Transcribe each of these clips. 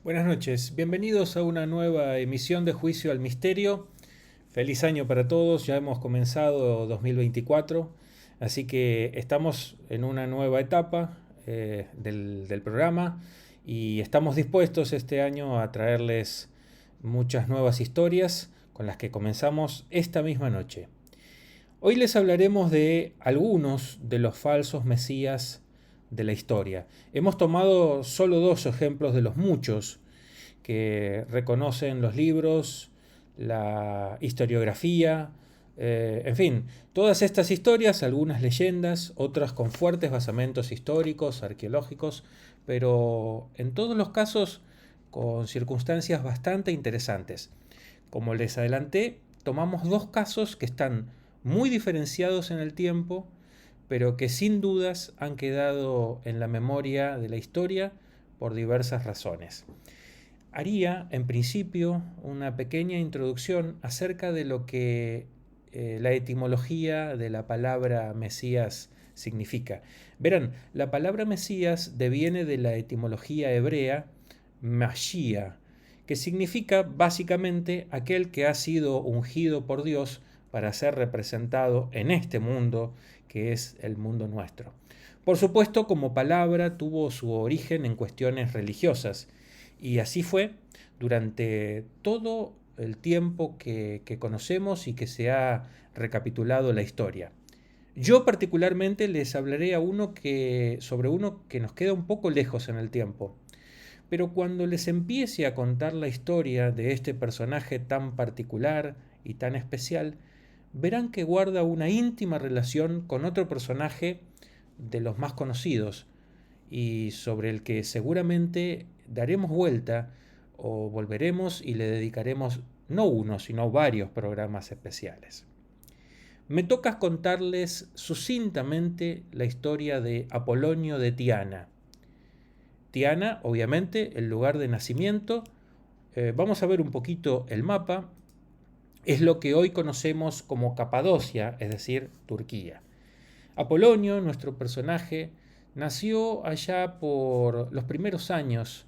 Buenas noches, bienvenidos a una nueva emisión de Juicio al Misterio. Feliz año para todos, ya hemos comenzado 2024, así que estamos en una nueva etapa del programa y estamos dispuestos este año a traerles muchas nuevas historias con las que comenzamos esta misma noche. Hoy les hablaremos de algunos de los falsos mesías de la historia. Hemos tomado solo dos ejemplos de los muchos que reconocen los libros, la historiografía, en fin, todas estas historias, algunas leyendas, otras con fuertes basamentos históricos, arqueológicos, pero en todos los casos con circunstancias bastante interesantes. Como les adelanté, tomamos dos casos que están muy diferenciados en el tiempo, pero que sin dudas han quedado en la memoria de la historia por diversas razones. Haría, en principio, una pequeña introducción acerca de lo que la etimología de la palabra Mesías significa. Verán, la palabra Mesías deviene de la etimología hebrea Mashiach, que significa básicamente aquel que ha sido ungido por Dios para ser representado en este mundo que es el mundo nuestro. Por supuesto, como palabra tuvo su origen en cuestiones religiosas, y así fue durante todo el tiempo que conocemos y que se ha recapitulado la historia. Yo particularmente les hablaré sobre uno que nos queda un poco lejos en el tiempo, pero cuando les empiece a contar la historia de este personaje tan particular y tan especial, verán que guarda una íntima relación con otro personaje de los más conocidos y sobre el que seguramente daremos vuelta o volveremos y le dedicaremos no uno, sino varios programas especiales. Me toca contarles sucintamente la historia de Apolonio de Tiana. Tiana, obviamente, el lugar de nacimiento. Vamos a ver un poquito el mapa. Es lo que hoy conocemos como Capadocia, es decir, Turquía. Apolonio, nuestro personaje, nació allá por los primeros años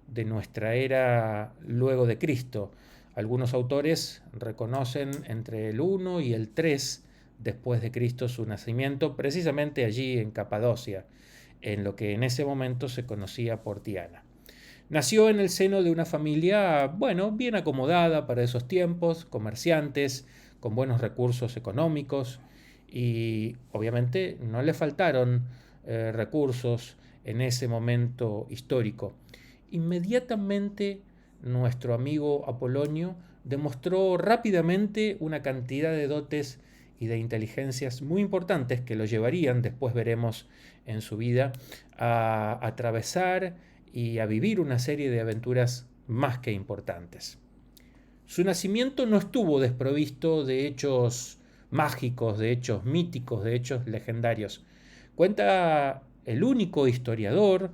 de nuestra era luego de Cristo. Algunos autores reconocen entre el 1 y el 3 después de Cristo su nacimiento, precisamente allí en Capadocia, en lo que en ese momento se conocía por Tiana. Nació en el seno de una familia, bueno, bien acomodada para esos tiempos, comerciantes, con buenos recursos económicos y obviamente no le faltaron recursos en ese momento histórico. Inmediatamente nuestro amigo Apolonio demostró rápidamente una cantidad de dotes y de inteligencias muy importantes que lo llevarían, después veremos en su vida, a atravesar y a vivir una serie de aventuras más que importantes. Su nacimiento no estuvo desprovisto de hechos mágicos, de hechos míticos, de hechos legendarios. Cuenta el único historiador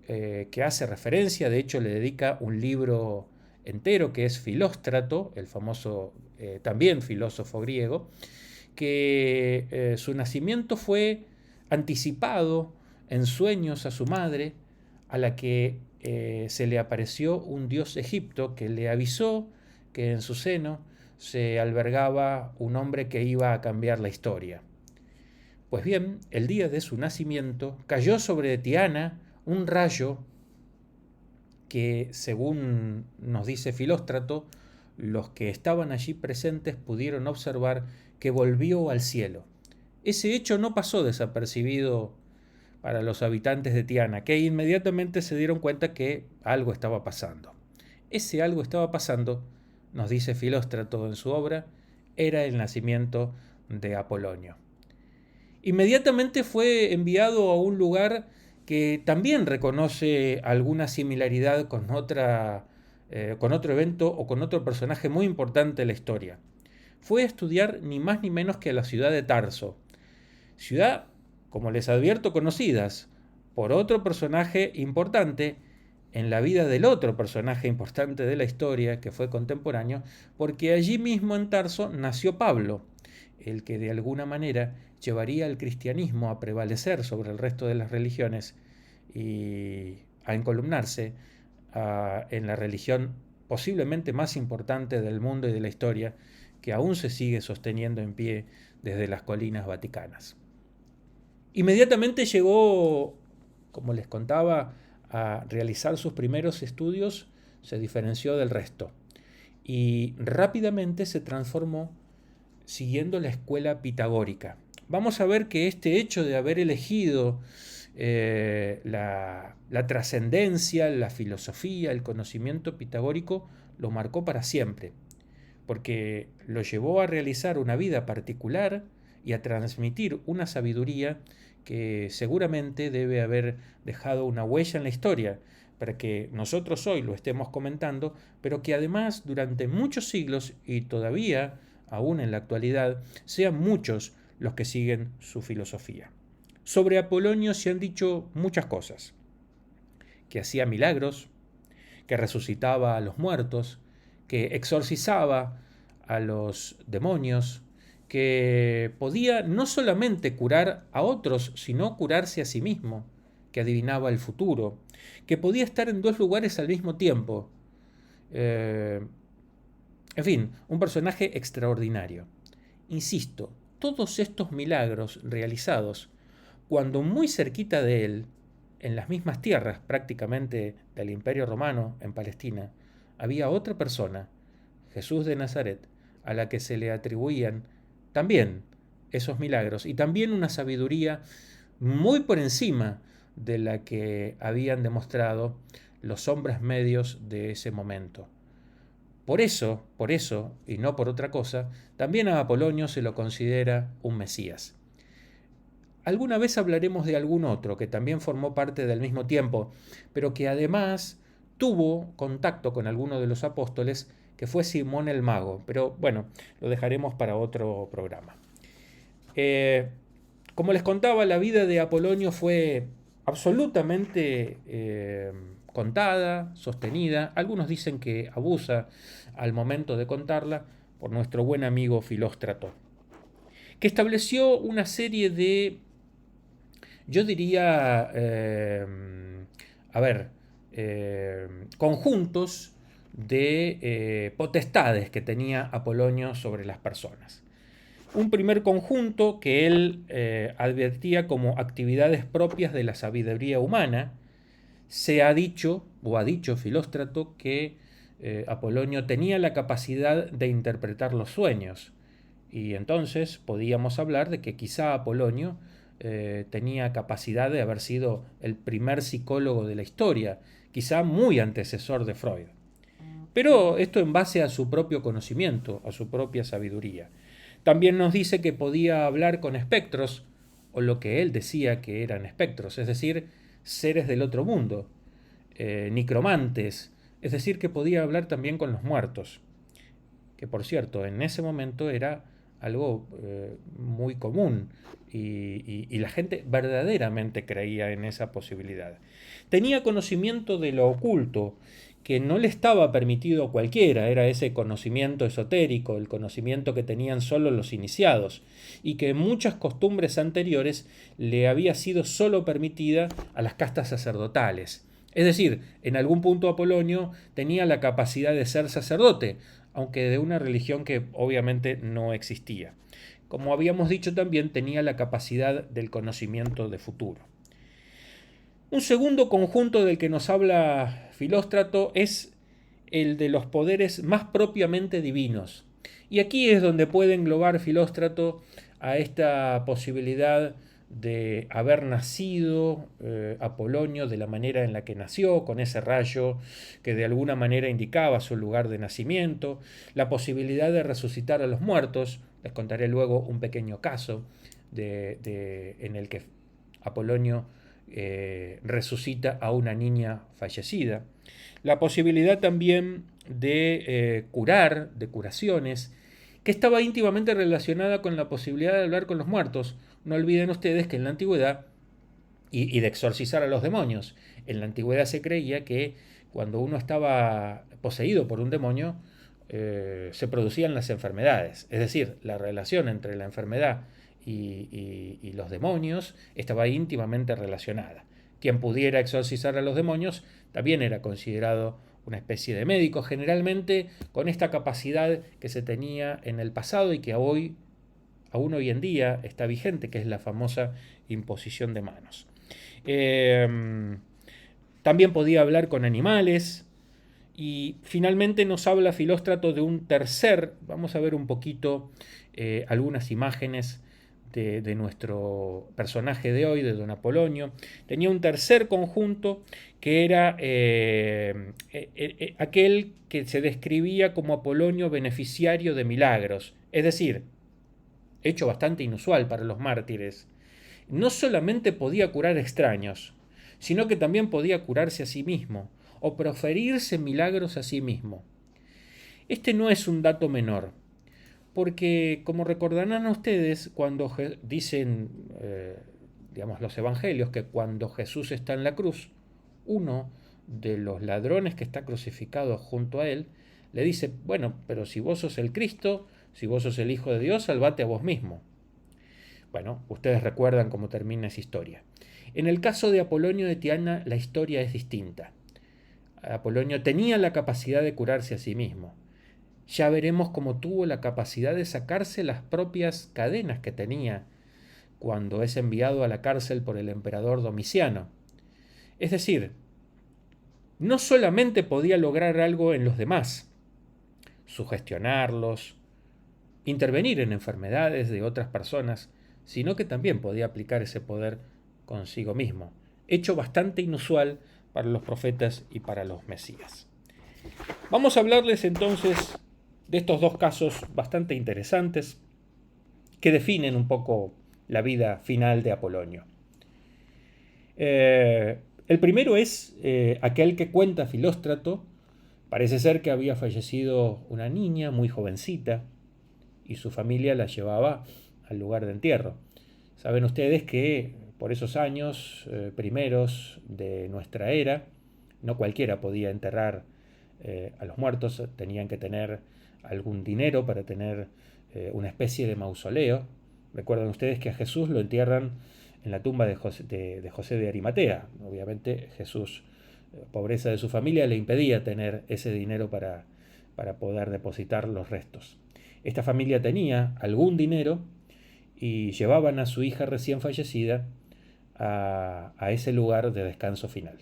que hace referencia, de hecho le dedica un libro entero que es Filóstrato, el famoso también filósofo griego, que su nacimiento fue anticipado en sueños a su madre, a la que se le apareció un dios egipto que le avisó que en su seno se albergaba un hombre que iba a cambiar la historia. Pues bien, el día de su nacimiento cayó sobre Tiana un rayo que, según nos dice Filóstrato, los que estaban allí presentes pudieron observar que volvió al cielo. Ese hecho no pasó desapercibido para los habitantes de Tiana, que inmediatamente se dieron cuenta que algo estaba pasando. Ese algo estaba pasando, nos dice Filóstrato en su obra, era el nacimiento de Apolonio. Inmediatamente fue enviado a un lugar que también reconoce alguna similaridad con otro evento o con otro personaje muy importante de la historia. Fue a estudiar ni más ni menos que a la ciudad de Tarso, ciudad, como les advierto, conocidas por otro personaje importante en la vida del otro personaje importante de la historia, que fue contemporáneo, porque allí mismo en Tarso nació Pablo, el que de alguna manera llevaría al cristianismo a prevalecer sobre el resto de las religiones y a encolumnarse en la religión posiblemente más importante del mundo y de la historia, que aún se sigue sosteniendo en pie desde las colinas vaticanas. Inmediatamente llegó, como les contaba, a realizar sus primeros estudios, se diferenció del resto y rápidamente se transformó siguiendo la escuela pitagórica. Vamos a ver que este hecho de haber elegido la trascendencia, la filosofía, el conocimiento pitagórico, lo marcó para siempre, porque lo llevó a realizar una vida particular y a transmitir una sabiduría que seguramente debe haber dejado una huella en la historia para que nosotros hoy lo estemos comentando, pero que además durante muchos siglos y todavía aún en la actualidad sean muchos los que siguen su filosofía. Sobre Apolonio se han dicho muchas cosas: que hacía milagros, que resucitaba a los muertos, que exorcizaba a los demonios, que podía no solamente curar a otros, sino curarse a sí mismo, que adivinaba el futuro, que podía estar en dos lugares al mismo tiempo. En fin, un personaje extraordinario. Insisto, todos estos milagros realizados, cuando muy cerquita de él, en las mismas tierras prácticamente del Imperio Romano, en Palestina, había otra persona, Jesús de Nazaret, a la que se le atribuían también esos milagros y también una sabiduría muy por encima de la que habían demostrado los hombres medios de ese momento. Por eso, y no por otra cosa, también a Apolonio se lo considera un Mesías. Alguna vez hablaremos de algún otro que también formó parte del mismo tiempo, pero que además tuvo contacto con alguno de los apóstoles, que fue Simón el Mago. Pero bueno, lo dejaremos para otro programa. Como les contaba, la vida de Apolonio fue absolutamente contada, sostenida. Algunos dicen que abusa al momento de contarla por nuestro buen amigo Filóstrato, que estableció una serie de, yo diría, conjuntos de potestades que tenía Apolonio sobre las personas. Un primer conjunto que él advertía como actividades propias de la sabiduría humana. Se ha dicho, o ha dicho Filóstrato, que Apolonio tenía la capacidad de interpretar los sueños. Y entonces podíamos hablar de que quizá Apolonio tenía capacidad de haber sido el primer psicólogo de la historia, quizá muy antecesor de Freud. Pero esto en base a su propio conocimiento, a su propia sabiduría. También nos dice que podía hablar con espectros, o lo que él decía que eran espectros, es decir, seres del otro mundo, nicromantes, es decir, que podía hablar también con los muertos, que por cierto, en ese momento era algo muy común y la gente verdaderamente creía en esa posibilidad. Tenía conocimiento de lo oculto, que no le estaba permitido a cualquiera, era ese conocimiento esotérico, el conocimiento que tenían solo los iniciados, y que en muchas costumbres anteriores le había sido solo permitida a las castas sacerdotales. Es decir, en algún punto Apolonio tenía la capacidad de ser sacerdote, aunque de una religión que obviamente no existía. Como habíamos dicho también, tenía la capacidad del conocimiento de futuro. Un segundo conjunto del que nos habla Filóstrato es el de los poderes más propiamente divinos. Y aquí es donde puede englobar Filóstrato a esta posibilidad de haber nacido Apolonio de la manera en la que nació, con ese rayo que de alguna manera indicaba su lugar de nacimiento, la posibilidad de resucitar a los muertos. Les contaré luego un pequeño caso en el que Apolonio resucita a una niña fallecida. La posibilidad también de curar, de curaciones, que estaba íntimamente relacionada con la posibilidad de hablar con los muertos. No olviden ustedes que en la antigüedad, y de exorcizar a los demonios, en la antigüedad se creía que cuando uno estaba poseído por un demonio, se producían las enfermedades. Es decir, la relación entre la enfermedad y los demonios estaba íntimamente relacionada. quien pudiera exorcizar a los demonios también era considerado una especie de médico, generalmente con esta capacidad que se tenía en el pasado y que aún hoy en día está vigente, que es la famosa imposición de manos. También podía hablar con animales. Y finalmente nos habla Filóstrato de un tercer, vamos a ver un poquito algunas imágenes de nuestro personaje de hoy, de don Apolonio. Tenía un tercer conjunto que era aquel que se describía como Apolonio beneficiario de milagros, es decir, hecho bastante inusual para los mártires. No solamente podía curar extraños, sino que también podía curarse a sí mismo o proferirse milagros a sí mismo. Este no es un dato menor, porque como recordarán ustedes, cuando dicen, digamos, los evangelios, que cuando Jesús está en la cruz, uno de los ladrones que está crucificado junto a él, le dice, bueno, pero si vos sos el Cristo, si vos sos el Hijo de Dios, salvate a vos mismo. Bueno, ustedes recuerdan cómo termina esa historia. En el caso de Apolonio de Tiana, la historia es distinta. Apolonio tenía la capacidad de curarse a sí mismo. Ya veremos cómo tuvo la capacidad de sacarse las propias cadenas que tenía cuando es enviado a la cárcel por el emperador Domiciano. Es decir, no solamente podía lograr algo en los demás, sugestionarlos, intervenir en enfermedades de otras personas, sino que también podía aplicar ese poder consigo mismo, hecho bastante inusual para los profetas y para los mesías. Vamos a hablarles entonces de estos dos casos bastante interesantes que definen un poco la vida final de Apolonio. El primero es aquel que cuenta Filóstrato. Parece ser que había fallecido una niña muy jovencita y su familia la llevaba al lugar de entierro. Saben ustedes que por esos años primeros de nuestra era, no cualquiera podía enterrar a los muertos, tenían que tener algún dinero para tener una especie de mausoleo. Recuerdan ustedes que a Jesús lo entierran en la tumba de José de Arimatea. Obviamente Jesús, pobreza de su familia, le impedía tener ese dinero para poder depositar los restos. Esta familia tenía algún dinero y llevaban a su hija recién fallecida a ese lugar de descanso final.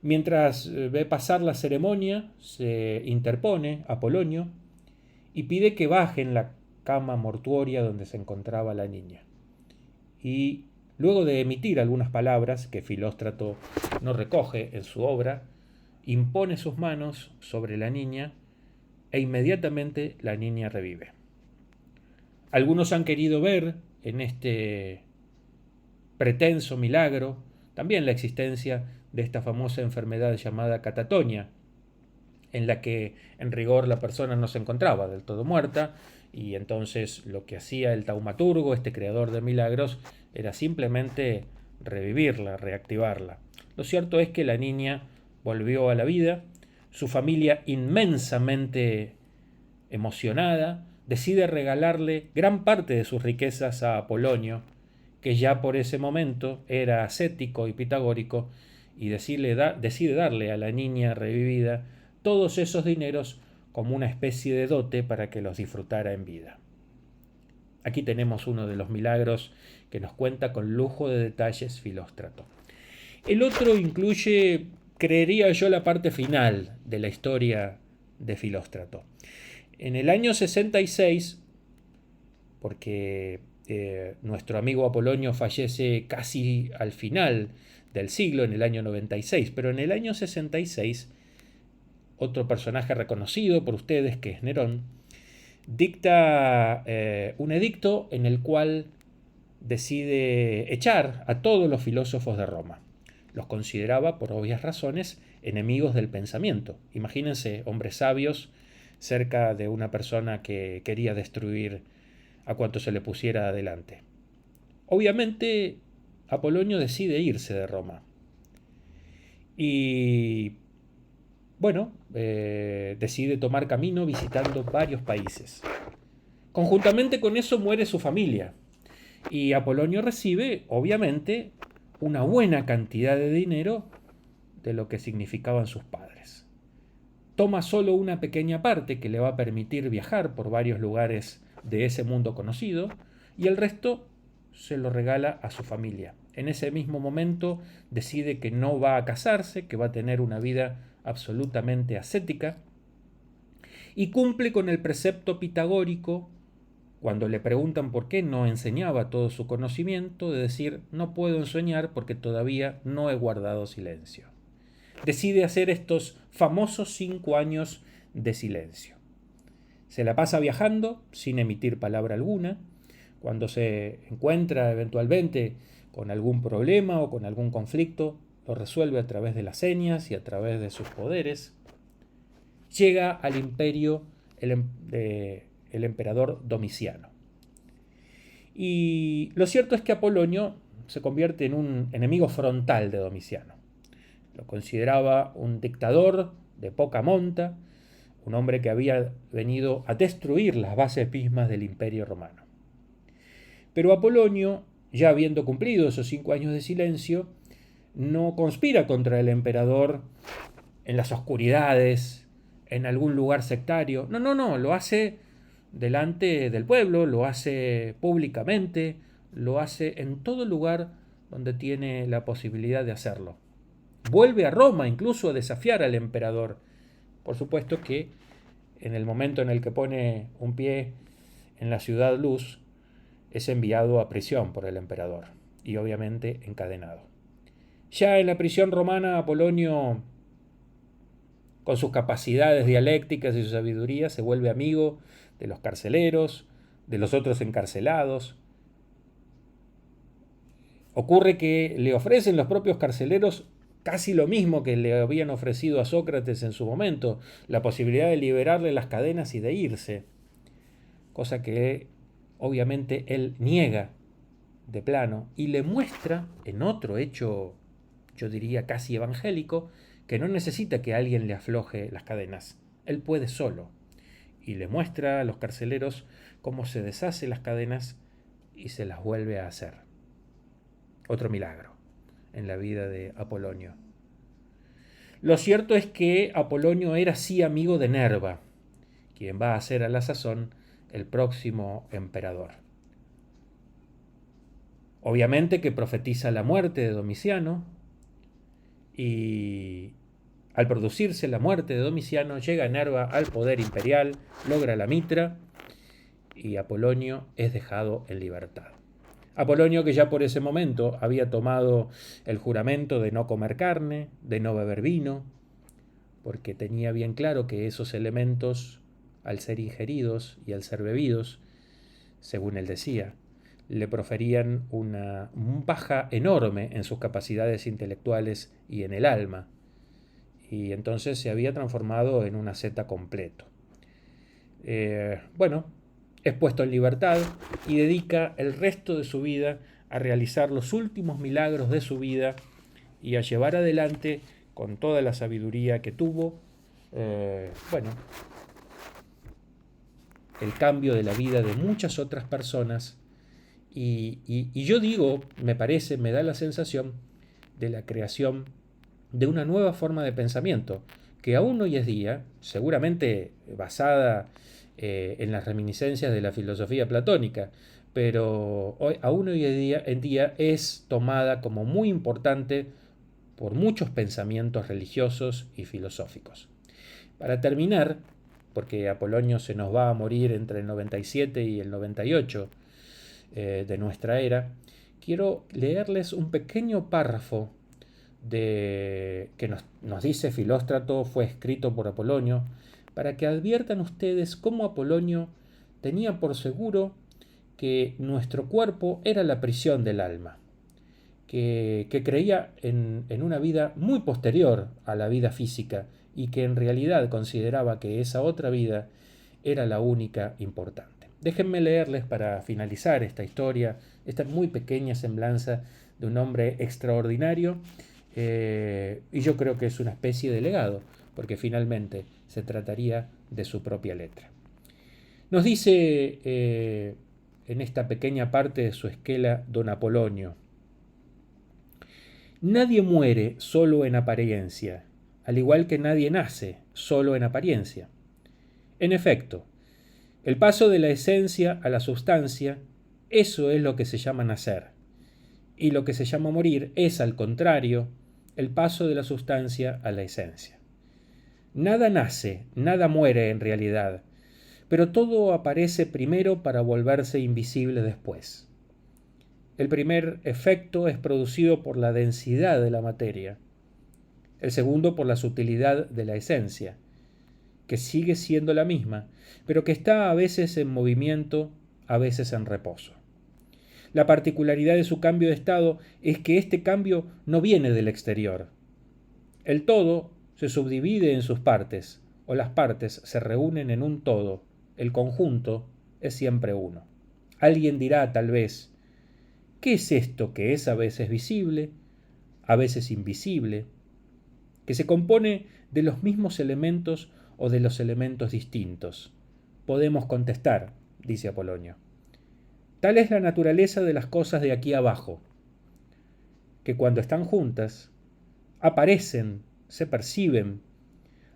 Mientras ve pasar la ceremonia, se interpone Apolonio y pide que bajen la cama mortuoria donde se encontraba la niña. Y luego de emitir algunas palabras que Filóstrato no recoge en su obra, impone sus manos sobre la niña e inmediatamente la niña revive. Algunos han querido ver en este pretenso milagro también la existencia de esta famosa enfermedad llamada catatonia, en la que en rigor la persona no se encontraba del todo muerta, y entonces lo que hacía el taumaturgo, este creador de milagros, era simplemente revivirla, reactivarla. Lo cierto es que la niña volvió a la vida, su familia inmensamente emocionada decide regalarle gran parte de sus riquezas a Apolonio, que ya por ese momento era ascético y pitagórico, y decide darle a la niña revivida todos esos dineros como una especie de dote para que los disfrutara en vida. Aquí tenemos uno de los milagros que nos cuenta con lujo de detalles Filóstrato. El otro incluye, creería yo, la parte final de la historia de Filóstrato. En el año 66, porque nuestro amigo Apolonio fallece casi al final del siglo, en el año 96, pero en el año 66, otro personaje reconocido por ustedes, que es Nerón, dicta un edicto en el cual decide echar a todos los filósofos de Roma. Los consideraba, por obvias razones, enemigos del pensamiento. Imagínense, hombres sabios cerca de una persona que quería destruir a cuanto se le pusiera adelante. Obviamente, Apolonio decide irse de Roma. Y bueno, decide tomar camino visitando varios países. Conjuntamente con eso muere su familia. Y Apolonio recibe, obviamente, una buena cantidad de dinero de lo que significaban sus padres. Toma solo una pequeña parte que le va a permitir viajar por varios lugares de ese mundo conocido y el resto se lo regala a su familia. En ese mismo momento decide que no va a casarse, que va a tener una vida absolutamente ascética y cumple con el precepto pitagórico cuando le preguntan por qué no enseñaba todo su conocimiento, de decir no puedo enseñar porque todavía no he guardado silencio. Decide hacer estos famosos 5 años de silencio. Se la pasa viajando sin emitir palabra alguna. Cuando se encuentra eventualmente con algún problema o con algún conflicto, lo resuelve a través de las señas y a través de sus poderes. Llega al imperio el emperador Domiciano. Y lo cierto es que Apolonio se convierte en un enemigo frontal de Domiciano. Lo consideraba un dictador de poca monta, un hombre que había venido a destruir las bases mismas del imperio romano. Pero Apolonio, ya habiendo cumplido esos 5 años de silencio, no conspira contra el emperador en las oscuridades, en algún lugar sectario. No, lo hace delante del pueblo, lo hace públicamente, lo hace en todo lugar donde tiene la posibilidad de hacerlo. Vuelve a Roma incluso a desafiar al emperador. Por supuesto que en el momento en el que pone un pie en la ciudad luz, es enviado a prisión por el emperador y obviamente encadenado. Ya en la prisión romana, Apolonio, con sus capacidades dialécticas y su sabiduría, se vuelve amigo de los carceleros, de los otros encarcelados. Ocurre que le ofrecen los propios carceleros casi lo mismo que le habían ofrecido a Sócrates en su momento, la posibilidad de liberarle las cadenas y de irse, cosa que obviamente él niega de plano y le muestra, en otro hecho, yo diría casi evangélico, que no necesita que alguien le afloje las cadenas, él puede solo, y le muestra a los carceleros cómo se deshace las cadenas y se las vuelve a hacer. Otro milagro en la vida de Apolonio. Lo cierto es que Apolonio era sí amigo de Nerva, quien va a ser a la sazón el próximo emperador. Obviamente que profetiza la muerte de Domiciano y al producirse la muerte de Domiciano llega Nerva al poder imperial, logra la mitra y Apolonio es dejado en libertad. Apolonio, que ya por ese momento había tomado el juramento de no comer carne, de no beber vino, porque tenía bien claro que esos elementos, al ser ingeridos y al ser bebidos, según él decía, le proferían una baja enorme en sus capacidades intelectuales y en el alma, y entonces se había transformado en un asceta completo. Es puesto en libertad y dedica el resto de su vida a realizar los últimos milagros de su vida y a llevar adelante con toda la sabiduría que tuvo, el cambio de la vida de muchas otras personas y yo digo, me parece, me da la sensación de la creación de una nueva forma de pensamiento que aún hoy es día, seguramente basada en las reminiscencias de la filosofía platónica, pero aún hoy en día es tomada como muy importante por muchos pensamientos religiosos y filosóficos. Para terminar, porque Apolonio se nos va a morir entre el 97 y el 98 de nuestra era, quiero leerles un pequeño párrafo que nos dice Filóstrato, fue escrito por Apolonio, para que adviertan ustedes cómo Apolonio tenía por seguro que nuestro cuerpo era la prisión del alma, que creía en una vida muy posterior a la vida física y que en realidad consideraba que esa otra vida era la única importante. Déjenme leerles para finalizar esta historia, esta muy pequeña semblanza de un hombre extraordinario, y yo creo que es una especie de legado, porque finalmente se trataría de su propia letra. Nos dice en esta pequeña parte de su esquela don Apolonio: Nadie muere solo en apariencia, al igual que nadie nace solo en apariencia. En efecto, el paso de la esencia a la sustancia, eso es lo que se llama nacer. Y lo que se llama morir es, al contrario, el paso de la sustancia a la esencia. Nada nace, nada muere en realidad, pero todo aparece primero para volverse invisible después. El primer efecto es producido por la densidad de la materia, el segundo por la sutilidad de la esencia, que sigue siendo la misma, pero que está a veces en movimiento, a veces en reposo. La particularidad de su cambio de estado es que este cambio no viene del exterior. El todo se subdivide en sus partes, o las partes se reúnen en un todo. El conjunto es siempre uno. Alguien dirá, tal vez, ¿qué es esto que es a veces visible, a veces invisible, que se compone de los mismos elementos o de los elementos distintos? Podemos contestar, dice Apolonio. Tal es la naturaleza de las cosas de aquí abajo, que cuando están juntas, aparecen, se perciben,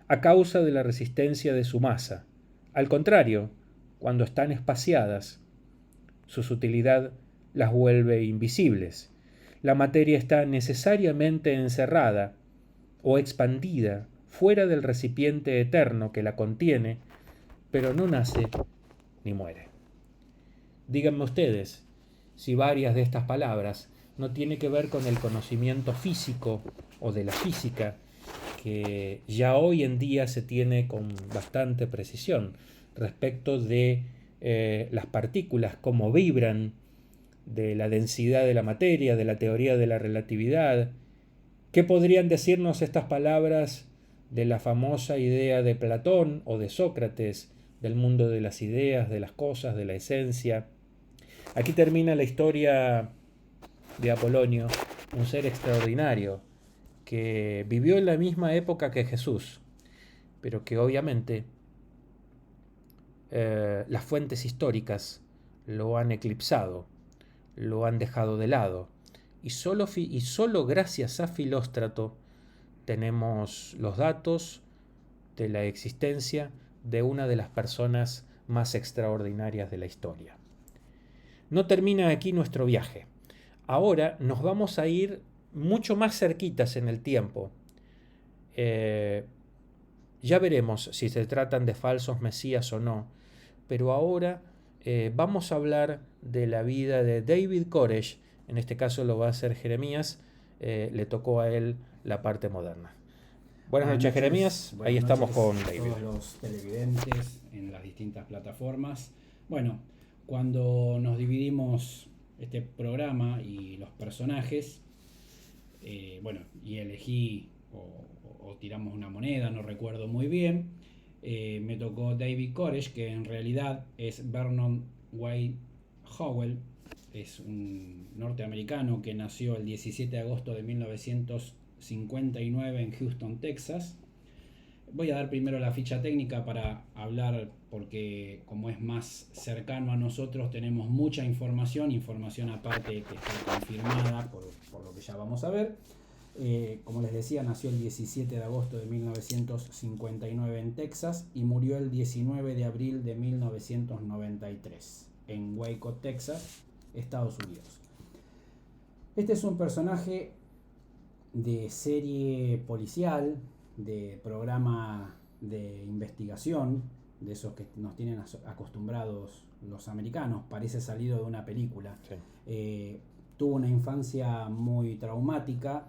a causa de la resistencia de su masa. Al contrario, cuando están espaciadas, su sutilidad las vuelve invisibles. La materia está necesariamente encerrada o expandida fuera del recipiente eterno que la contiene, pero no nace ni muere. Díganme ustedes si varias de estas palabras no tienen que ver con el conocimiento físico o de la física que ya hoy en día se tiene con bastante precisión respecto de las partículas, cómo vibran, de la densidad de la materia, de la teoría de la relatividad. ¿Qué podrían decirnos estas palabras de la famosa idea de Platón o de Sócrates, del mundo de las ideas, de las cosas, de la esencia? Aquí termina la historia de Apolonio, un ser extraordinario que vivió en la misma época que Jesús, pero que obviamente las fuentes históricas lo han eclipsado, lo han dejado de lado, y solo gracias a Filóstrato tenemos los datos de la existencia de una de las personas más extraordinarias de la historia. No termina aquí nuestro viaje. Ahora nos vamos a ir mucho más cerquitas en el tiempo. Ya veremos si se tratan de falsos mesías o no, pero ahora vamos a hablar de la vida de David Koresh. En este caso lo va a hacer Jeremías, le tocó a él la parte moderna. Buenas noches, Jeremías. Ahí estamos con David. Todos los televidentes en las distintas plataformas. Bueno, cuando nos dividimos este programa y los personajes, y elegí o tiramos una moneda, no recuerdo muy bien, me tocó David Koresh, que en realidad es Vernon White Howell, es un norteamericano que nació el 17 de agosto de 1959 en Houston, Texas. Voy a dar primero la ficha técnica para hablar, porque como es más cercano a nosotros tenemos mucha información aparte que está confirmada por lo que ya vamos a ver. Como les decía, nació el 17 de agosto de 1959 en Texas y murió el 19 de abril de 1993 en Waco, Texas, Estados Unidos. Este es un personaje de serie policial, de programa de investigación, de esos que nos tienen acostumbrados los americanos, parece salido de una película. Sí. Tuvo una infancia muy traumática,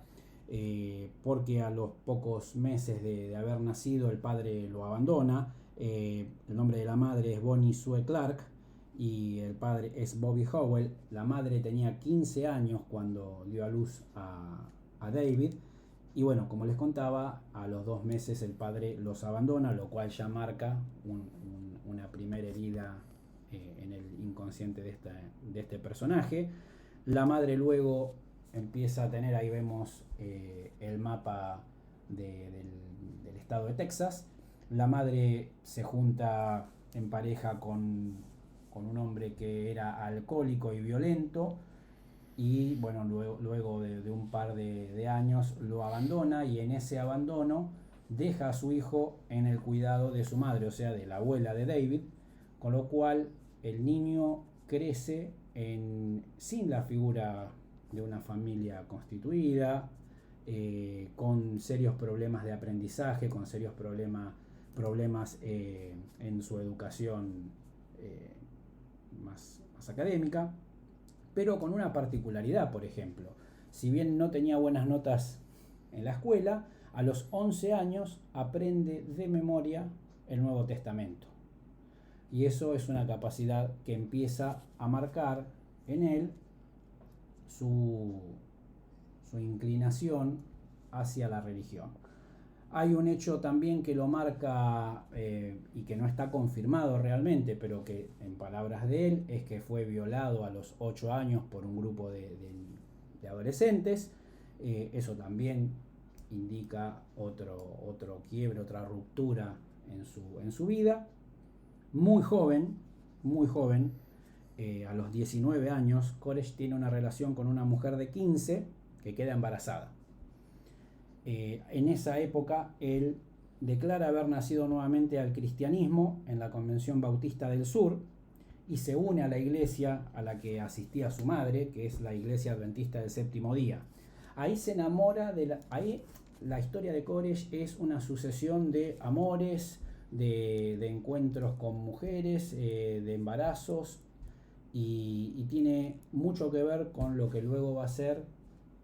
porque a los pocos meses de haber nacido el padre lo abandona. El nombre de la madre es Bonnie Sue Clark y el padre es Bobby Howell. La madre tenía 15 años cuando dio a luz a David, y bueno, como les contaba, a los 2 meses el padre los abandona, lo cual ya marca una primera herida en el inconsciente de este personaje. La madre luego empieza a tener, ahí vemos el mapa del estado de Texas. La madre se junta en pareja con un hombre que era alcohólico y violento. y bueno, luego de un par de años lo abandona, y en ese abandono deja a su hijo en el cuidado de su madre, o sea, de la abuela de David, con lo cual el niño crece sin la figura de una familia constituida, con serios problemas de aprendizaje, con serios problemas en su educación más académica, pero con una particularidad. Por ejemplo, si bien no tenía buenas notas en la escuela, a los 11 años aprende de memoria el Nuevo Testamento. Y eso es una capacidad que empieza a marcar en él su inclinación hacia la religión. Hay un hecho también que lo marca y que no está confirmado realmente, pero que en palabras de él es que fue violado a los 8 años por un grupo de adolescentes. Eso también indica otro quiebre, otra ruptura en su vida. Muy joven, a los 19 años, Koresh tiene una relación con una mujer de 15 que queda embarazada. En esa época él declara haber nacido nuevamente al cristianismo en la Convención Bautista del Sur y se une a la iglesia a la que asistía su madre, que es la Iglesia Adventista del Séptimo Día. Ahí se enamora ahí la historia de Koresh es una sucesión de amores, de encuentros con mujeres, de embarazos, y tiene mucho que ver con lo que luego va a ser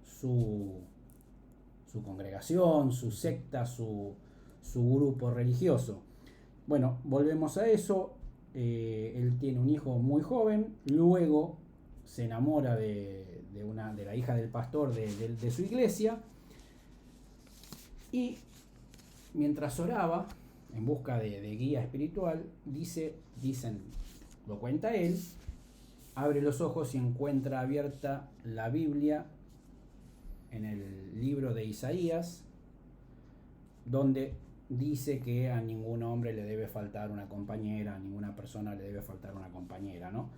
su congregación, su secta, su grupo religioso. Bueno, volvemos a eso. Él tiene un hijo muy joven, luego se enamora de la hija del pastor de su iglesia, y mientras oraba en busca de guía espiritual, lo cuenta él, abre los ojos y encuentra abierta la Biblia en el libro de Isaías, donde dice que a ningún hombre le debe faltar una compañera, a ninguna persona le debe faltar una compañera, ¿no?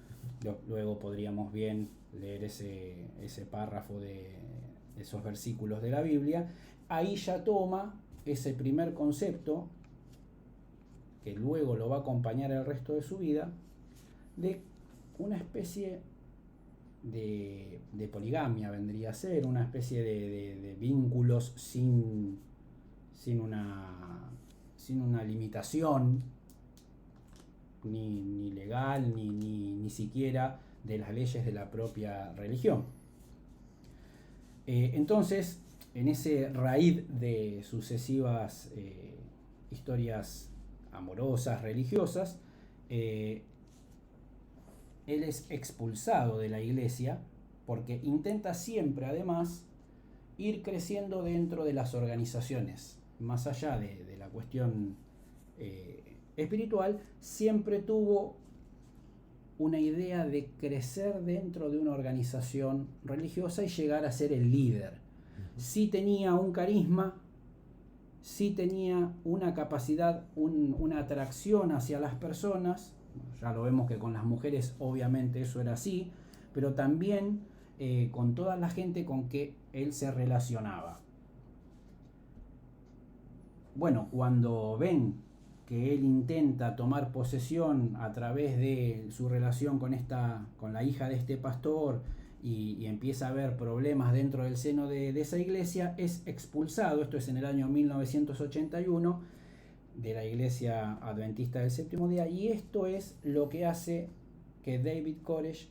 Luego podríamos bien leer ese párrafo de esos versículos de la Biblia. Ahí ya toma ese primer concepto, que luego lo va a acompañar el resto de su vida, de una especie de poligamia, vendría a ser una especie de vínculos sin una limitación ni legal ni siquiera de las leyes de la propia religión. Entonces, en ese raíz de sucesivas historias amorosas, religiosas, él es expulsado de la iglesia porque intenta siempre, además, ir creciendo dentro de las organizaciones. Más allá de la cuestión espiritual, siempre tuvo una idea de crecer dentro de una organización religiosa y llegar a ser el líder. Sí tenía un carisma, sí tenía una capacidad, una atracción hacia las personas. Ya lo vemos que con las mujeres obviamente eso era así, pero también con toda la gente con que él se relacionaba. Bueno, cuando ven que él intenta tomar posesión a través de su relación con la hija de este pastor, y empieza a haber problemas dentro del seno de esa iglesia, es expulsado. Esto es en el año 1981, de la Iglesia Adventista del Séptimo Día, y esto es lo que hace que David Koresh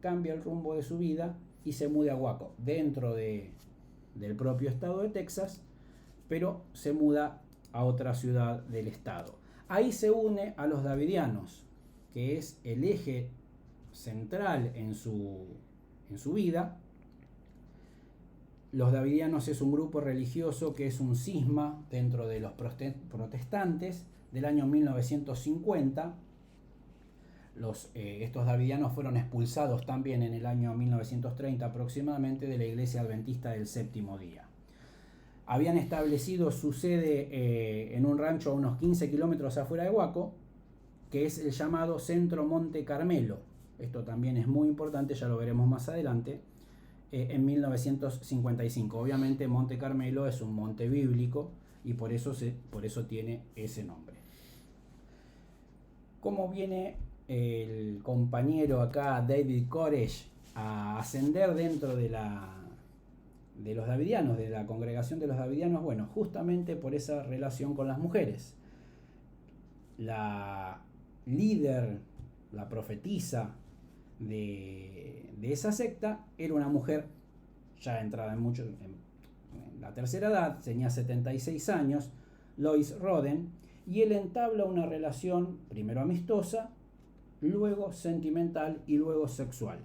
cambie el rumbo de su vida y se mude a Waco, dentro del propio estado de Texas, pero se muda a otra ciudad del estado. Ahí se une a los davidianos, que es el eje central en su vida. Los davidianos es un grupo religioso que es un cisma dentro de los protestantes del año 1950. Estos davidianos fueron expulsados también en el año 1930 aproximadamente de la Iglesia Adventista del Séptimo Día. Habían establecido su sede en un rancho a unos 15 kilómetros afuera de Waco, que es el llamado Centro Monte Carmelo. Esto también es muy importante, ya lo veremos más adelante. en 1955. Obviamente Monte Carmelo es un monte bíblico y por eso tiene ese nombre. ¿Cómo viene el compañero acá, David Koresh, a ascender dentro de los davidianos, de la congregación de los davidianos? Bueno, justamente por esa relación con las mujeres. La líder, la profetisa de esa secta era una mujer ya entrada en la tercera edad, tenía 76 años, Lois Roden, y él entabla una relación primero amistosa, luego sentimental y luego sexual.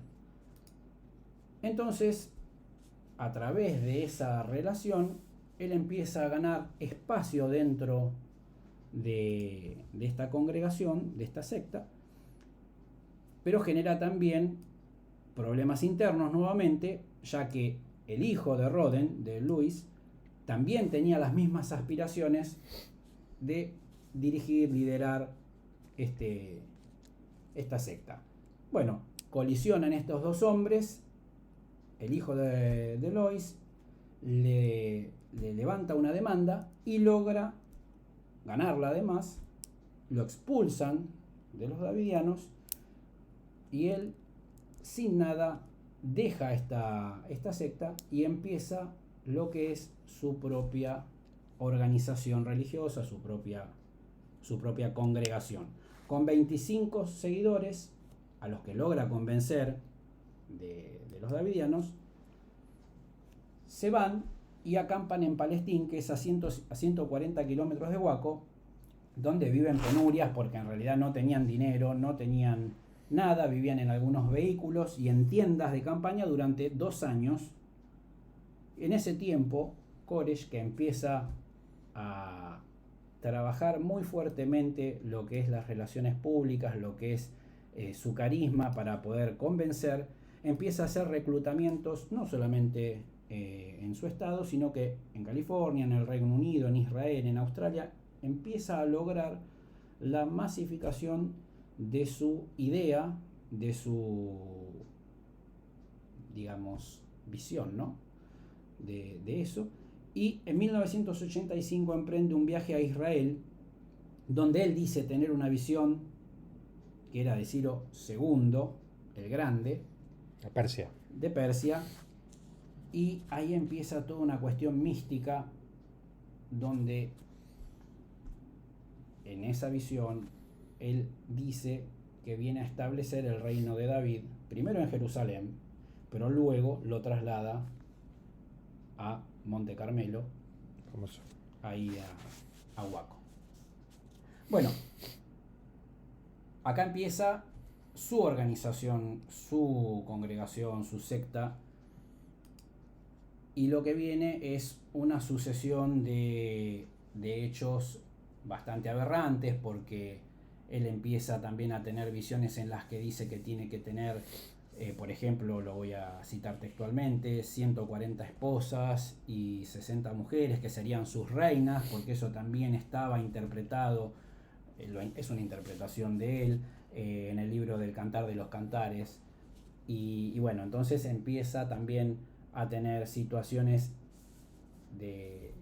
Entonces, a través de esa relación, él empieza a ganar espacio dentro de esta congregación, de esta secta, pero genera también problemas internos nuevamente, ya que el hijo de Roden, de Luis, también tenía las mismas aspiraciones de dirigir, liderar esta secta. Bueno, colisionan estos dos hombres, el hijo de Lois le levanta una demanda y logra ganarla además, lo expulsan de los davidianos y él sin nada deja esta secta y empieza lo que es su propia organización religiosa, su propia congregación, con 25 seguidores a los que logra convencer de los davidianos. Se van y acampan en Palestín, que es a 140 kilómetros de Waco, donde viven penurias porque en realidad no tenían dinero, no tenían nada, vivían en algunos vehículos y en tiendas de campaña durante 2 años. En ese tiempo, Koresh, que empieza a trabajar muy fuertemente lo que es las relaciones públicas, lo que es su carisma para poder convencer, empieza a hacer reclutamientos no solamente en su estado, sino que en California, en el Reino Unido, en Israel, en Australia, empieza a lograr la masificación de su idea, de su, digamos, visión, ¿no? De eso. Y en 1985 emprende un viaje a Israel, donde él dice tener una visión que era de Ciro II, el Grande, de Persia, y ahí empieza toda una cuestión mística, donde en esa visión él dice que viene a establecer el reino de David, primero en Jerusalén, pero luego lo traslada a Monte Carmelo, ahí a Waco. Bueno, acá empieza su organización, su congregación, su secta, y lo que viene es una sucesión de hechos bastante aberrantes, porque él empieza también a tener visiones en las que dice que tiene que tener, por ejemplo, lo voy a citar textualmente, 140 esposas y 60 mujeres que serían sus reinas, porque eso también estaba interpretado, es una interpretación de él, en el libro del Cantar de los Cantares. Y bueno, entonces empieza también a tener situaciones de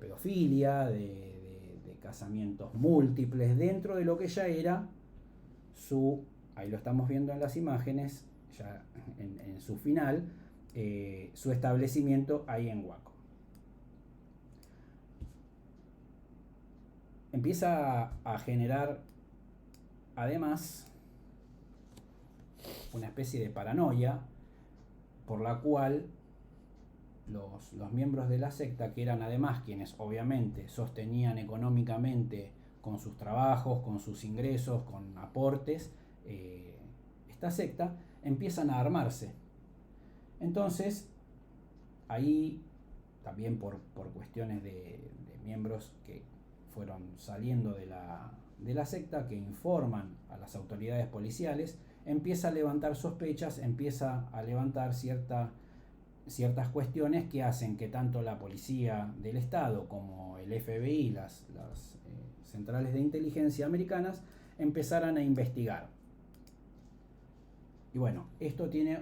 pedofilia, de casamientos múltiples, dentro de lo que ya era ahí lo estamos viendo en las imágenes, ya en su final, su establecimiento ahí en Waco. Empieza a generar además una especie de paranoia por la cual los miembros de la secta, que eran además quienes obviamente sostenían económicamente con sus trabajos, con sus ingresos, con aportes, esta secta, empiezan a armarse. Entonces, ahí también por cuestiones de miembros que fueron saliendo de la secta, que informan a las autoridades policiales, empieza a levantar sospechas, empieza a levantar ciertas cuestiones que hacen que tanto la policía del Estado como el FBI, las centrales de inteligencia americanas, empezaran a investigar. Y bueno, esto tiene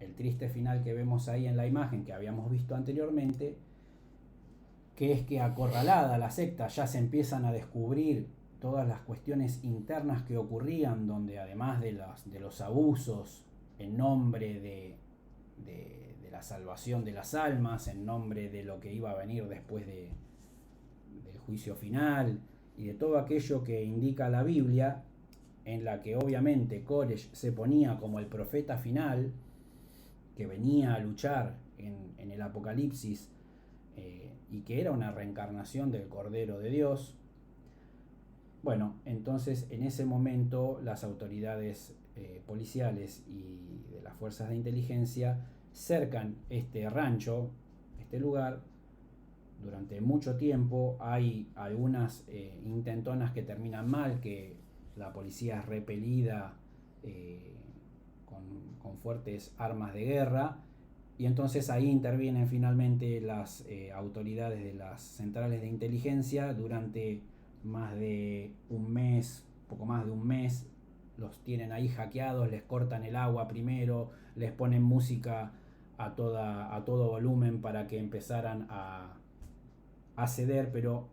el triste final que vemos ahí en la imagen que habíamos visto anteriormente, que es que acorralada la secta ya se empiezan a descubrir todas las cuestiones internas que ocurrían, donde además de los abusos en nombre de la salvación de las almas, en nombre de lo que iba a venir después del juicio final y de todo aquello que indica la Biblia, en la que obviamente Koresh se ponía como el profeta final, que venía a luchar en el Apocalipsis, y que era una reencarnación del Cordero de Dios. Bueno, entonces en ese momento las autoridades policiales y de las fuerzas de inteligencia cercan este rancho, este lugar. Durante mucho tiempo hay algunas intentonas que terminan mal, que la policía es repelida con fuertes armas de guerra, y entonces ahí intervienen finalmente las autoridades de las centrales de inteligencia. Durante más de un mes, poco más de un mes, los tienen ahí hackeados, les cortan el agua primero, les ponen música a todo volumen para que empezaran a ceder, pero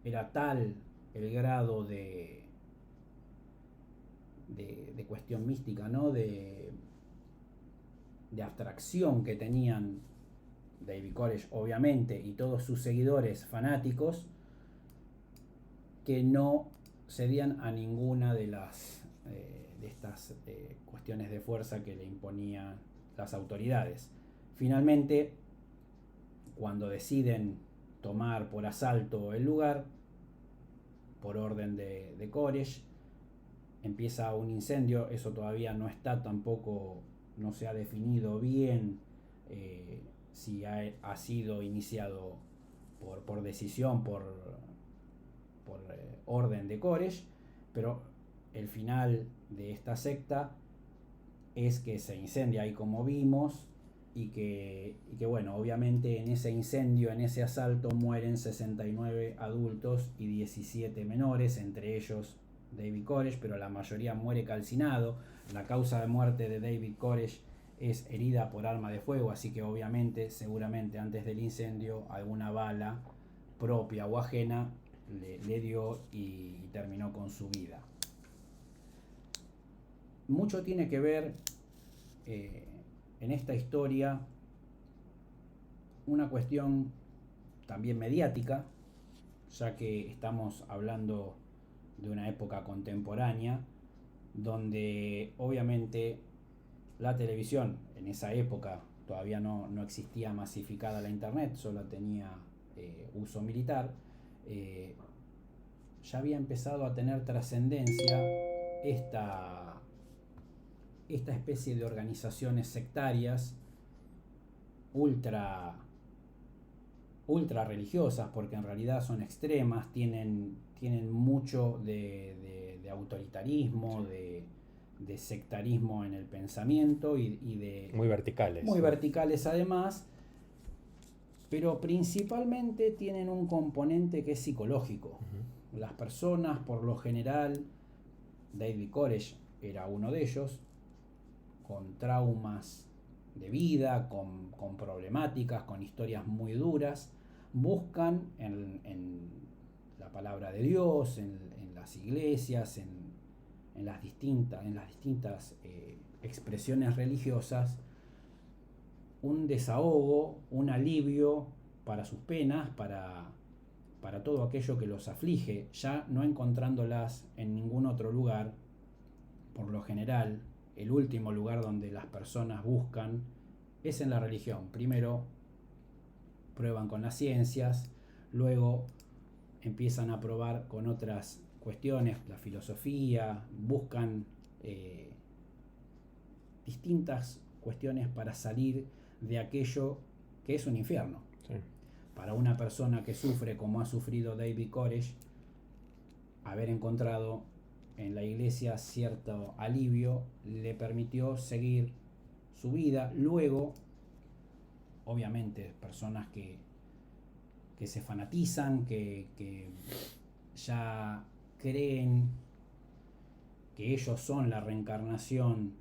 era tal el grado de cuestión mística, ¿no? de abstracción que tenían David Koresh, obviamente, y todos sus seguidores fanáticos, que no cedían a ninguna de estas cuestiones de fuerza que le imponían las autoridades. Finalmente, cuando deciden tomar por asalto el lugar, por orden de Koresh, empieza un incendio. Eso todavía no está tampoco, no se ha definido bien si ha sido iniciado por decisión, por orden de Koresh, pero el final de esta secta es que se incendia ahí, como vimos, y que bueno, obviamente en ese incendio, en ese asalto, mueren 69 adultos y 17 menores, entre ellos David Koresh, pero la mayoría muere calcinado. La causa de muerte de David Koresh es herida por arma de fuego, así que obviamente, seguramente antes del incendio, alguna bala propia o ajena le dio y terminó con su vida. Mucho tiene que ver en esta historia una cuestión también mediática, ya que estamos hablando de una época contemporánea donde obviamente la televisión, en esa época todavía no existía masificada la internet, solo tenía uso militar, ya había empezado a tener trascendencia esta especie de organizaciones sectarias ultra religiosas, porque en realidad son extremas, tienen mucho de autoritarismo, de sectarismo en el pensamiento y de muy verticales. Muy verticales además, pero principalmente tienen un componente que es psicológico. Uh-huh. Las personas, por lo general, David Koresh era uno de ellos, con traumas de vida, con problemáticas, con historias muy duras, buscan en la palabra de Dios, en las iglesias, en las distintas expresiones religiosas, un desahogo, un alivio para sus penas, para todo aquello que los aflige, ya no encontrándolas en ningún otro lugar. Por lo general, el último lugar donde las personas buscan es en la religión. Primero prueban con las ciencias, luego empiezan a probar con otras cuestiones, la filosofía, buscan distintas cuestiones para salir de aquello que es un infierno. Sí. Para una persona que sufre como ha sufrido David Koresh, haber encontrado en la iglesia cierto alivio le permitió seguir su vida. Luego, obviamente, personas que se fanatizan, que ya creen que ellos son la reencarnación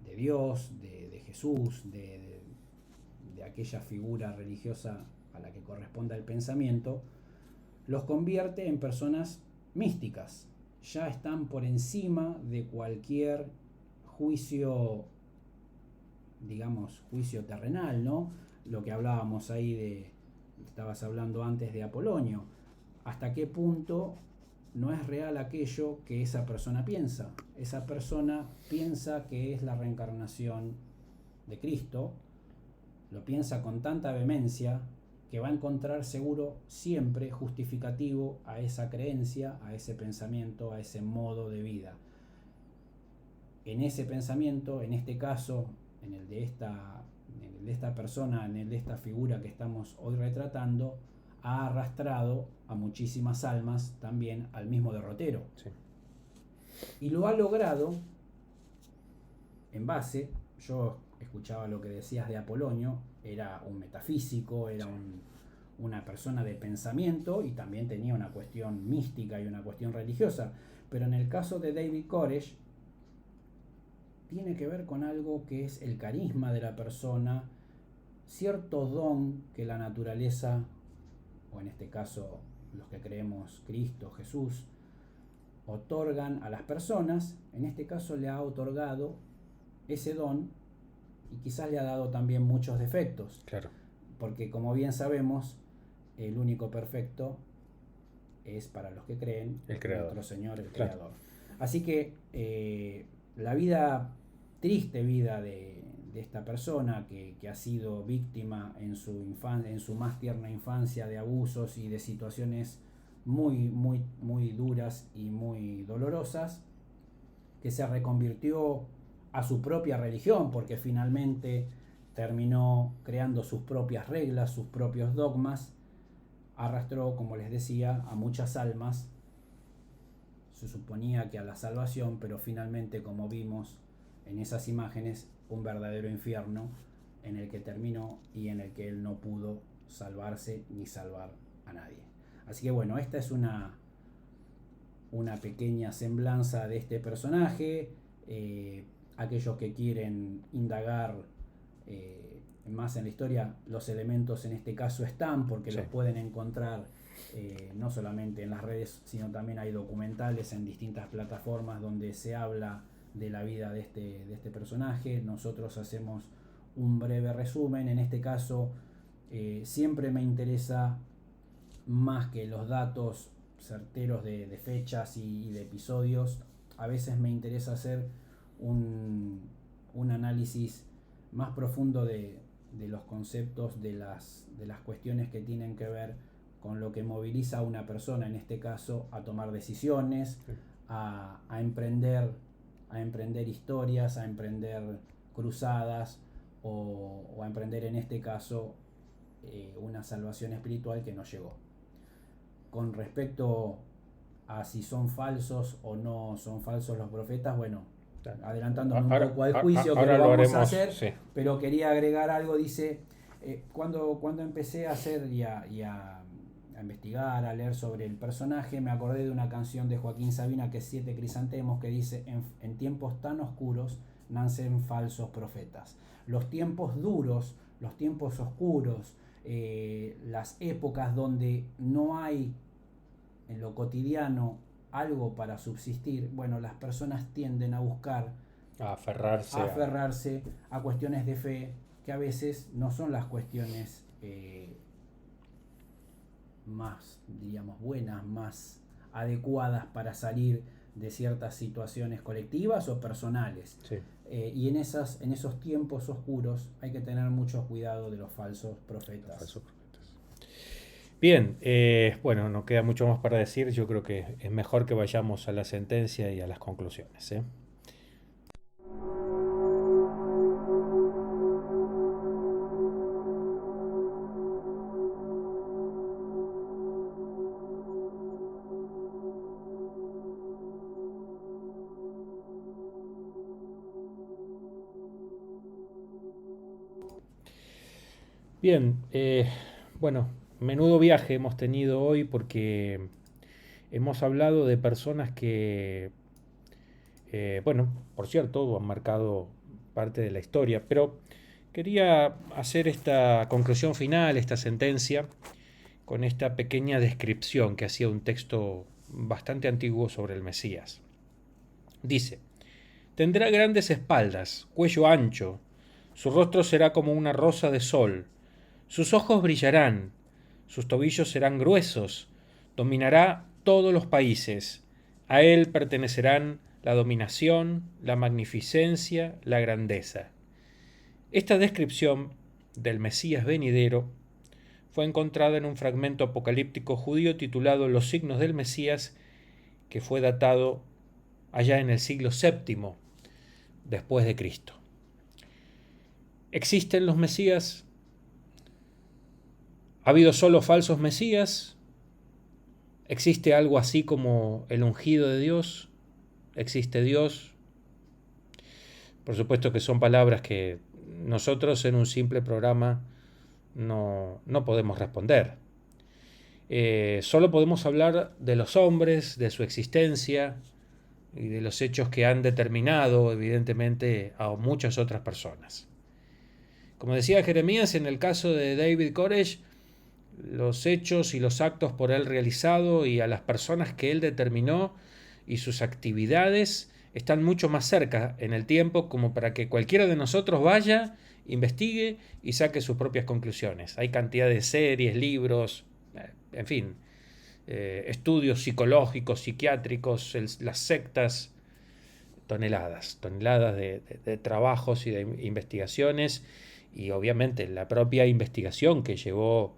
de Dios, de Jesús, de aquella figura religiosa a la que corresponda el pensamiento, los convierte en personas místicas. Ya están por encima de cualquier juicio, digamos, juicio terrenal, ¿no? Lo que hablábamos ahí estabas hablando antes de Apolonio. ¿Hasta qué punto no es real aquello que esa persona piensa? Esa persona piensa que es la reencarnación de Cristo, lo piensa con tanta vehemencia que va a encontrar seguro siempre justificativo a esa creencia, a ese pensamiento, a ese modo de vida. En ese pensamiento, en este caso, en el de esta persona, en el de esta figura que estamos hoy retratando, ha arrastrado a muchísimas almas también al mismo derrotero. Sí. Y lo ha logrado en base, yo escuchaba lo que decías de Apolonio, era un metafísico, era una persona de pensamiento y también tenía una cuestión mística y una cuestión religiosa. Pero en el caso de David Koresh, tiene que ver con algo que es el carisma de la persona, cierto don que la naturaleza, o en este caso los que creemos Cristo, Jesús, otorgan a las personas. En este caso le ha otorgado ese don y quizás le ha dado también muchos defectos. Claro. Porque como bien sabemos, el único perfecto es para los que creen, el Creador. Nuestro Señor, el Claro. Creador. Así que la triste vida de esta persona que ha sido víctima en su más tierna infancia de abusos y de situaciones muy duras y muy dolorosas, que se reconvirtió a su propia religión, porque finalmente terminó creando sus propias reglas, sus propios dogmas, arrastró, como les decía, a muchas almas. Se suponía que a la salvación, pero finalmente, como vimos en esas imágenes, un verdadero infierno en el que terminó y en el que él no pudo salvarse ni salvar a nadie. Así que bueno, esta es una pequeña semblanza de este personaje. Aquellos que quieren indagar más en la historia, los elementos en este caso están, porque los pueden encontrar no solamente en las redes, sino también hay documentales en distintas plataformas donde se habla de la vida de este personaje. Nosotros hacemos un breve resumen. En este caso siempre me interesa, más que los datos certeros de fechas y de episodios, a veces me interesa hacer un análisis más profundo de los conceptos, de las cuestiones que tienen que ver con lo que moviliza a una persona, en este caso, a tomar decisiones, a emprender historias, a emprender cruzadas o a emprender, en este caso, una salvación espiritual que no llegó. Con respecto a si son falsos o no son falsos los profetas, bueno, adelantándome un poco al juicio que lo vamos a hacer, sí. Pero quería agregar algo. Dice, cuando empecé a hacer y a investigar, a leer sobre el personaje, me acordé de una canción de Joaquín Sabina que es Siete Crisantemos, que dice: en tiempos tan oscuros nacen falsos profetas. Los tiempos duros, los tiempos oscuros, las épocas donde no hay en lo cotidiano algo para subsistir, bueno, las personas tienden a buscar, a aferrarse a cuestiones de fe que a veces no son las cuestiones más, diríamos, buenas, más adecuadas para salir de ciertas situaciones colectivas o personales. Sí. Y en esos tiempos oscuros hay que tener mucho cuidado de los falsos profetas. Bien, bueno, no queda mucho más para decir. Yo creo que es mejor que vayamos a la sentencia y a las conclusiones, ¿eh? Bien, bueno, menudo viaje hemos tenido hoy porque hemos hablado de personas que, bueno, por cierto, han marcado parte de la historia. Pero quería hacer esta conclusión final, esta sentencia, con esta pequeña descripción que hacía un texto bastante antiguo sobre el Mesías. Dice: tendrá grandes espaldas, cuello ancho, su rostro será como una rosa de sol, sus ojos brillarán, sus tobillos serán gruesos, dominará todos los países, a él pertenecerán la dominación, la magnificencia, la grandeza. Esta descripción del Mesías venidero fue encontrada en un fragmento apocalíptico judío titulado Los signos del Mesías, que fue datado allá en el siglo VII después de Cristo. ¿Existen los Mesías? ¿Ha habido solo falsos Mesías? ¿Existe algo así como el ungido de Dios? ¿Existe Dios? Por supuesto que son palabras que nosotros en un simple programa no podemos responder. Solo podemos hablar de los hombres, de su existencia y de los hechos que han determinado evidentemente a muchas otras personas. Como decía Jeremías, en el caso de David Koresh, los hechos y los actos por él realizado y a las personas que él determinó y sus actividades están mucho más cerca en el tiempo como para que cualquiera de nosotros vaya, investigue y saque sus propias conclusiones. Hay cantidad de series, libros, en fin, estudios psicológicos, psiquiátricos, las sectas, toneladas de trabajos y de investigaciones, y obviamente la propia investigación que llevó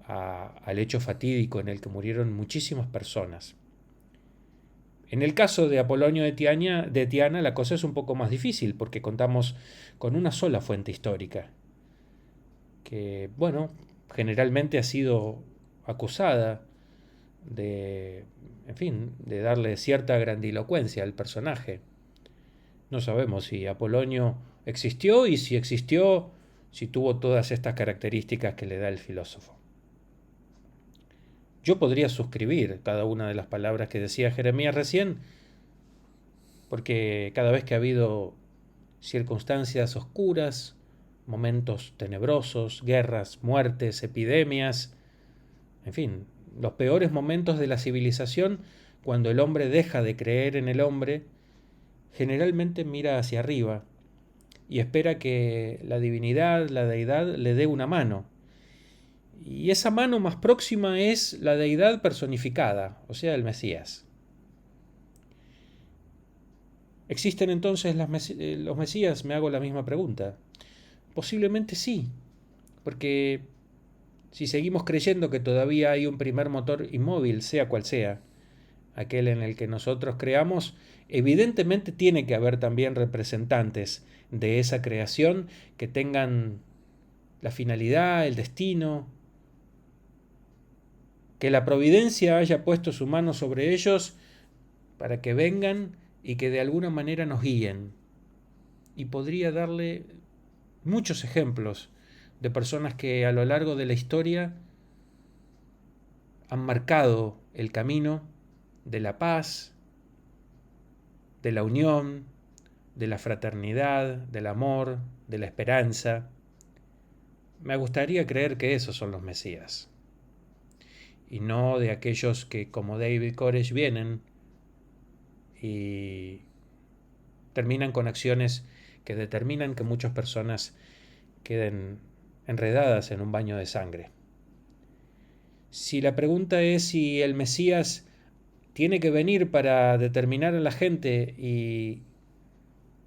al hecho fatídico en el que murieron muchísimas personas. En el caso de Apolonio de Tiana la cosa es un poco más difícil porque contamos con una sola fuente histórica que, bueno, generalmente ha sido acusada de darle cierta grandilocuencia al personaje. No sabemos si Apolonio existió y si existió, si tuvo todas estas características que le da el filósofo. Yo podría suscribir cada una de las palabras que decía Jeremías recién, porque cada vez que ha habido circunstancias oscuras, momentos tenebrosos, guerras, muertes, epidemias, en fin, los peores momentos de la civilización, cuando el hombre deja de creer en el hombre, generalmente mira hacia arriba y espera que la divinidad, la deidad, le dé una mano. Y esa mano más próxima es la deidad personificada, o sea, el Mesías. ¿Existen entonces los Mesías? Me hago la misma pregunta. Posiblemente sí, porque si seguimos creyendo que todavía hay un primer motor inmóvil, sea cual sea, aquel en el que nosotros creamos, evidentemente tiene que haber también representantes de esa creación que tengan la finalidad, el destino, que la providencia haya puesto su mano sobre ellos para que vengan y que de alguna manera nos guíen. Y podría darle muchos ejemplos de personas que a lo largo de la historia han marcado el camino de la paz, de la unión, de la fraternidad, del amor, de la esperanza. Me gustaría creer que esos son los Mesías, y no de aquellos que, como David Koresh, vienen y terminan con acciones que determinan que muchas personas queden enredadas en un baño de sangre. Si la pregunta es si el Mesías tiene que venir para determinar a la gente y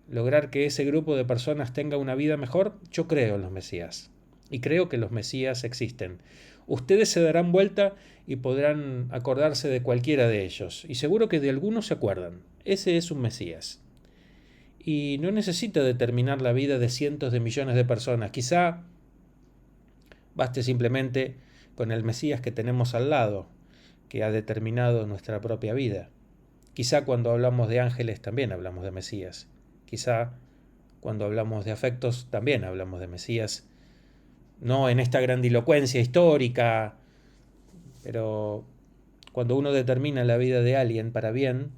lograr que ese grupo de personas tenga una vida mejor, yo creo en los Mesías. Y creo que los Mesías existen. Ustedes se darán vuelta y podrán acordarse de cualquiera de ellos. Y seguro que de algunos se acuerdan. Ese es un Mesías. Y no necesita determinar la vida de cientos de millones de personas. Quizá baste simplemente con el Mesías que tenemos al lado, que ha determinado nuestra propia vida. Quizá cuando hablamos de ángeles también hablamos de Mesías. Quizá cuando hablamos de afectos también hablamos de Mesías. No en esta grandilocuencia histórica, pero cuando uno determina la vida de alguien para bien,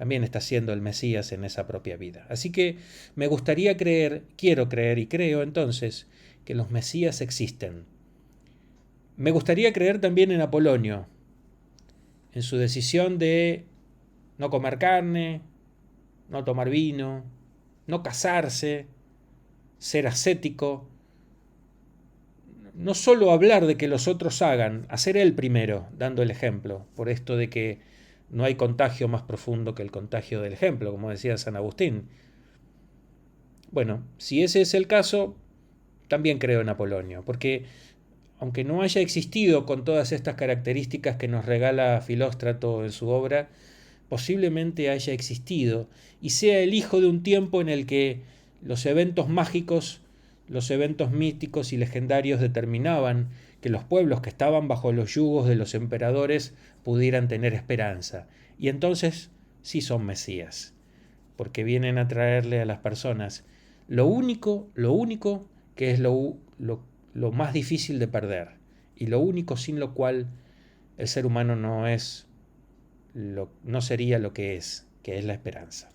también está siendo el Mesías en esa propia vida. Así que me gustaría creer, quiero creer y creo entonces que los Mesías existen. Me gustaría creer también en Apolonio, en su decisión de no comer carne, no tomar vino, no casarse, ser ascético, no solo hablar de que los otros hagan, hacer él primero, dando el ejemplo, por esto de que no hay contagio más profundo que el contagio del ejemplo, como decía San Agustín. Bueno, si ese es el caso, también creo en Apolonio, porque aunque no haya existido con todas estas características que nos regala Filóstrato en su obra, posiblemente haya existido y sea el hijo de un tiempo en el que los eventos mágicos, los eventos místicos y legendarios determinaban que los pueblos que estaban bajo los yugos de los emperadores pudieran tener esperanza. Y entonces sí son Mesías, porque vienen a traerle a las personas lo único que es lo más difícil de perder, y lo único sin lo cual el ser humano no sería lo que es la esperanza.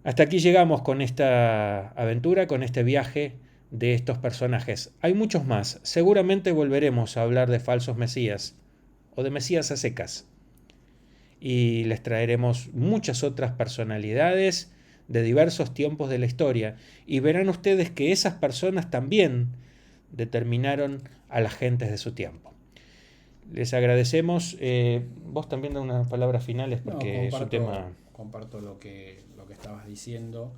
Hasta aquí llegamos con esta aventura, con este viaje de estos personajes. Hay muchos más. Seguramente volveremos a hablar de falsos mesías o de mesías a secas. Y les traeremos muchas otras personalidades de diversos tiempos de la historia. Y verán ustedes que esas personas también determinaron a las gentes de su tiempo. Les agradecemos. Vos también da unas palabras finales porque es un tema... Comparto lo que estabas diciendo.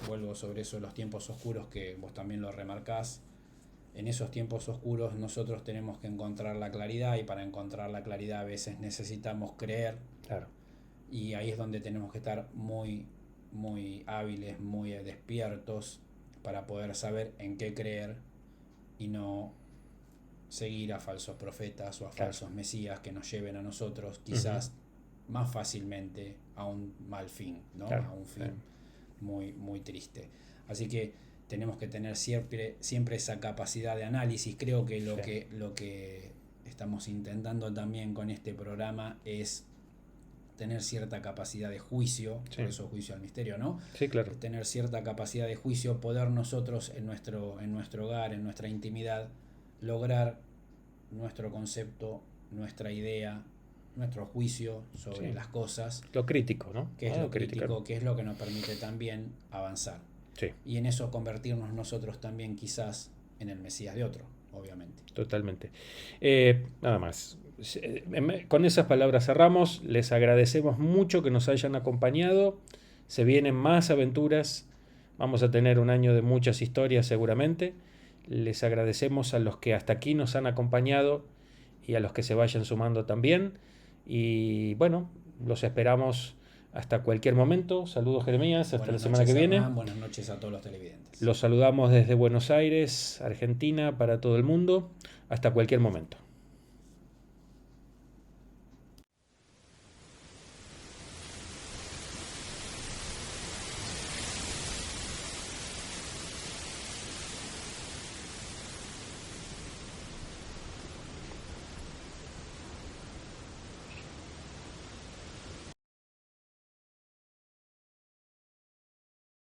Vuelvo sobre eso, los tiempos oscuros, que vos también lo remarcás. En esos tiempos oscuros nosotros tenemos que encontrar la claridad, y para encontrar la claridad a veces necesitamos creer. Claro. Y ahí es donde tenemos que estar muy, muy hábiles, muy despiertos para poder saber en qué creer y no seguir a falsos profetas o a falsos mesías que nos lleven a nosotros quizás más fácilmente a un mal fin, ¿no? A un fin muy, muy triste. Así que tenemos que tener siempre esa capacidad de análisis. Creo que lo que estamos intentando también con este programa es tener cierta capacidad de juicio, por eso juicio al misterio, ¿no? Sí, claro. Tener cierta capacidad de juicio, poder nosotros en nuestro hogar, en nuestra intimidad, lograr nuestro concepto, nuestra idea, nuestro juicio sobre las cosas. Lo crítico, ¿no? Que es lo crítico, que es lo que nos permite también avanzar. Sí. Y en eso convertirnos nosotros también quizás en el Mesías de otro, obviamente. Totalmente. Nada más. Con esas palabras cerramos. Les agradecemos mucho que nos hayan acompañado. Se vienen más aventuras. Vamos a tener un año de muchas historias seguramente. Les agradecemos a los que hasta aquí nos han acompañado y a los que se vayan sumando también. Y bueno, los esperamos hasta cualquier momento. Saludos, Jeremías, hasta la semana que viene. Buenas noches a todos los televidentes. Los saludamos desde Buenos Aires, Argentina, para todo el mundo. Hasta cualquier momento.